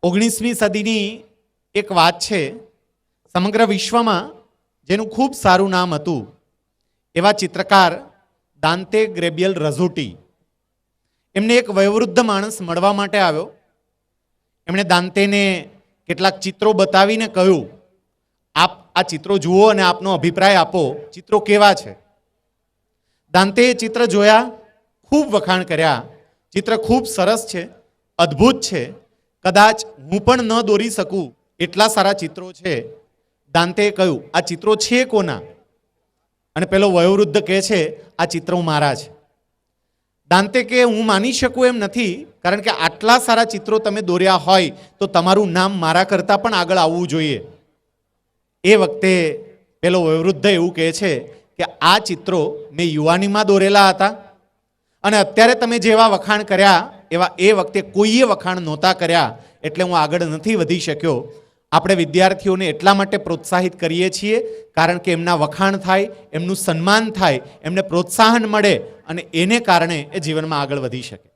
19મી સદીની એક વાત છે, સમગ્ર વિશ્વમાં જેનું ખૂબ સારું નામ હતું એવા ચિત્રકાર દાંતે ગ્રેબિયલ રઝુટી. એમને એક વયોવૃદ્ધ માણસ મળવા માટે આવ્યો. એમણે દાંતેને કેટલાક ચિત્રો બતાવીને કહ્યું, આપ આ ચિત્રો જુઓ અને આપનો અભિપ્રાય આપો, ચિત્રો કેવા છે. દાંતેએ ચિત્ર જોયા, ખૂબ વખાણ કર્યા, ચિત્ર ખૂબ સરસ છે, અદ્ભુત છે, કદાચ હું પણ ન દોરી શકું એટલા સારા ચિત્રો છે. દાંતેએ કહ્યું, આ ચિત્રો છે કોના? અને પેલો વયોવૃદ્ધ કહે છે, આ ચિત્રો મારા છે. દાંતે કે હું માની શકું એમ નથી, કારણ કે આટલા સારા ચિત્રો તમે દોર્યા હોય તો તમારું નામ મારા કરતાં પણ આગળ આવવું જોઈએ. એ વખતે પેલો વયોવૃદ્ધ એવું કહે છે કે આ ચિત્રો મેં યુવાનીમાં દોરેલા હતા અને અત્યારે તમે જેવા વખાણ કર્યા એવા એ વખતે કોઈએ વખાણ નહોતા કર્યા, એટલે હું આગળ નથી વધી શક્યો. આપણે વિદ્યાર્થીઓને એટલા માટે પ્રોત્સાહિત કરીએ છીએ કારણ કે એમના વખાણ થાય, એમનું સન્માન થાય, એમને પ્રોત્સાહન મળે અને એને કારણે એ જીવનમાં આગળ વધી શકે.